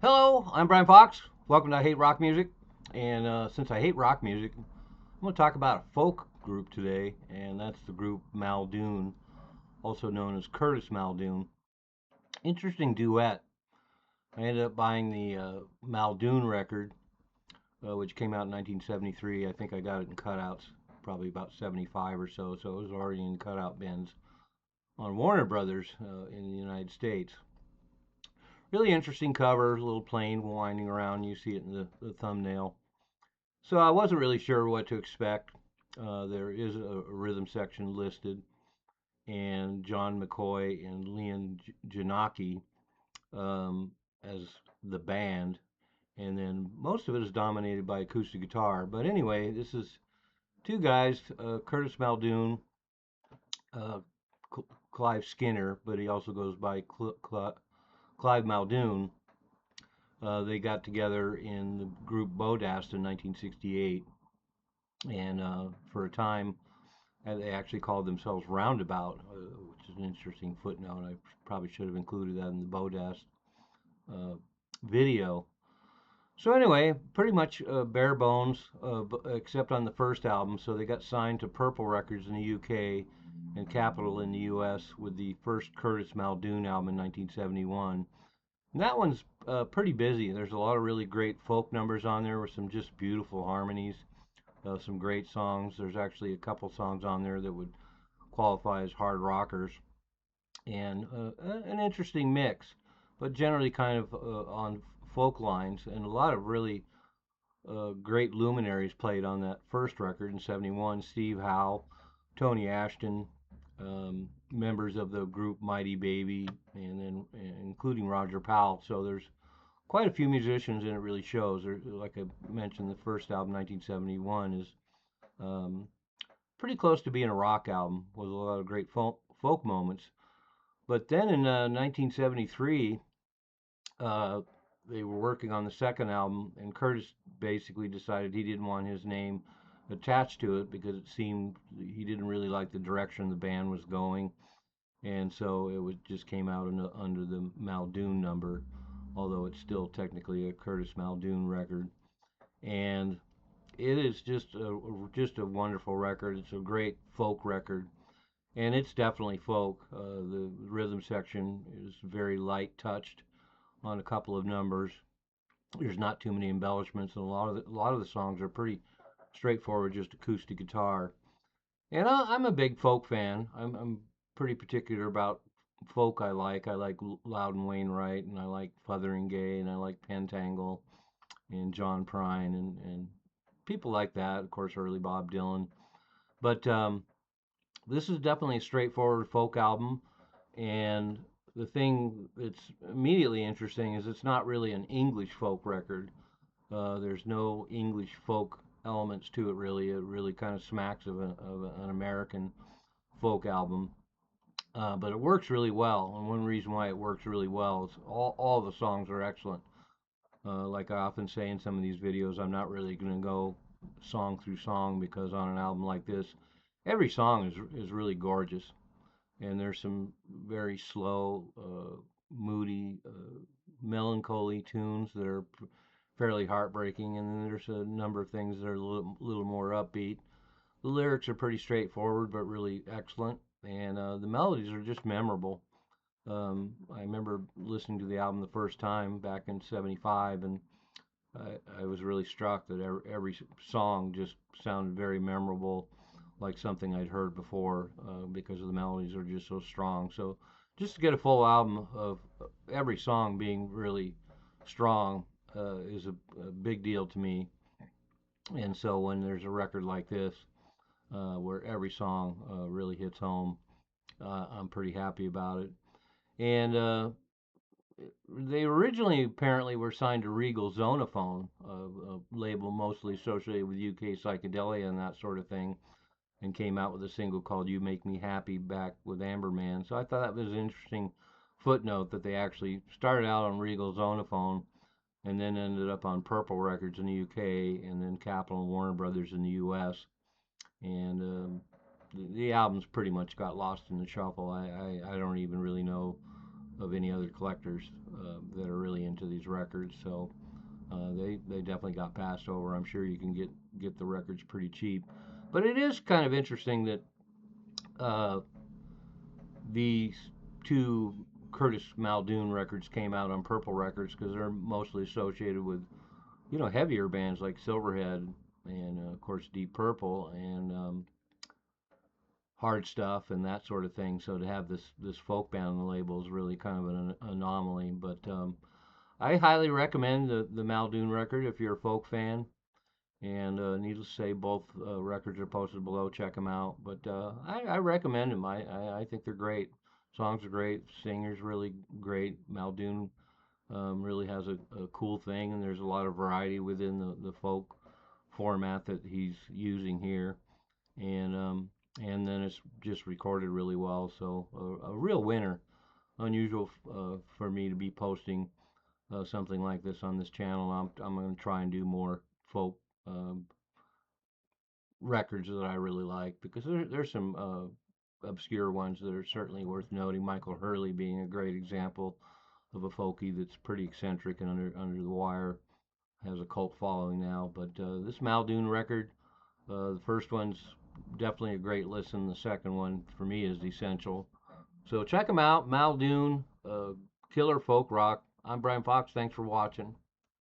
Hello, I'm Brian Fox. Welcome to I Hate Rock Music. And since I hate rock music, I'm going to talk about a folk group today, and that's the group MALDOON, also known as Curtis Muldoon. Interesting duet. I ended up buying the MALDOON record, which came out in 1973. I think I got it in cutouts, probably about 75 or so, so it was already in cutout bins on Warner Brothers in the United States. Really interesting cover, a little plane winding around. You see it in the thumbnail. So I wasn't really sure what to expect. There is a rhythm section listed, and John McCoy and Leon Janaki as the band, and then most of it is dominated by acoustic guitar. But anyway, this is two guys, Curtis Muldoon, uh, Clive Skinner, but he also goes by Clive Muldoon. They got together in the group BODAST in 1968, and for a time they actually called themselves Roundabout, which is an interesting footnote. I probably should have included that in the BODAST video. So anyway, pretty much bare bones, except on the first album. So they got signed to Purple Records in the UK and Capitol in the US with the first Curtis Muldoon album in 1971. And that one's pretty busy. There's a lot of really great folk numbers on there with some just beautiful harmonies, some great songs. There's actually a couple songs on there that would qualify as hard rockers, and an interesting mix, but generally kind of on folk lines, and a lot of really great luminaries played on that first record in '71. Steve Howe, Tony Ashton, members of the group Mighty Baby, and then including Roger Powell. So there's quite a few musicians, and it really shows. Like I mentioned, the first album, 1971, is um, pretty close to being a rock album with a lot of great folk moments. But then in 1973, uh, they were working on the second album, and Curtis basically decided he didn't want his name attached to it because it seemed he didn't really like the direction the band was going, and so just came out under the Muldoon number, although it's still technically a Curtis Muldoon record. And it is just a wonderful record. It's a great folk record, and it's definitely folk. The rhythm section is very light touched on a couple of numbers. There's not too many embellishments, and a lot of the songs are pretty straightforward, just acoustic guitar. And I'm a big folk fan. I'm pretty particular about folk I like. I like Loudon Wainwright, and I like Fotheringay, and I like Pentangle, and John Prine, and people like that. Of course, early Bob Dylan. But this is definitely a straightforward folk album, and the thing that's immediately interesting is it's not really an English folk record. There's no English folk elements to it, really. It really kind of smacks of an American folk album. But it works really well, and one reason why it works really well is all the songs are excellent. Like I often say in some of these videos, I'm not really going to go song through song because on an album like this, every song is really gorgeous, and there's some very slow, moody, melancholy tunes that are fairly heartbreaking, and then there's a number of things that are a little more upbeat. The lyrics are pretty straightforward, but really excellent, and the melodies are just memorable. I remember listening to the album the first time back in '75, and I was really struck that every song just sounded very memorable, like something I'd heard before, because the melodies are just so strong. So just to get a full album of every song being really strong is a big deal to me. And so when there's a record like this, where every song really hits home, I'm pretty happy about it. And they originally apparently were signed to Regal Zonophone, a label mostly associated with UK psychedelia and that sort of thing, and came out with a single called "You Make Me Happy" back with Amberman. So I thought that was an interesting footnote that they actually started out on Regal Zonophone and then ended up on Purple Records in the UK and then Capitol and Warner Brothers in the US. And the albums pretty much got lost in the shuffle. I don't even really know of any other collectors that are really into these records. So they definitely got passed over. I'm sure you can get the records pretty cheap, but it is kind of interesting that uh, these two Curtis Muldoon records came out on Purple Records because they're mostly associated with heavier bands like Silverhead and of course Deep Purple and Hard Stuff and that sort of thing. So to have this folk band on the label is really kind of an anomaly. But I highly recommend the Muldoon record if you're a folk fan. And needless to say, both records are posted below. Check them out. But I recommend them. I think they're great. Songs are great. Singer's really great. Muldoon really has a cool thing, and there's a lot of variety within the folk format that he's using here. And then it's just recorded really well. So a real winner. Unusual for me to be posting something like this on this channel. I'm going to try and do more folk um, records that I really like because there's some obscure ones that are certainly worth noting. Michael Hurley being a great example of a folkie that's pretty eccentric and under the wire, has a cult following now. But this Muldoon record, the first one's definitely a great listen. The second one for me is essential. So check them out, Muldoon, killer folk rock. I'm Brian Fox. Thanks for watching.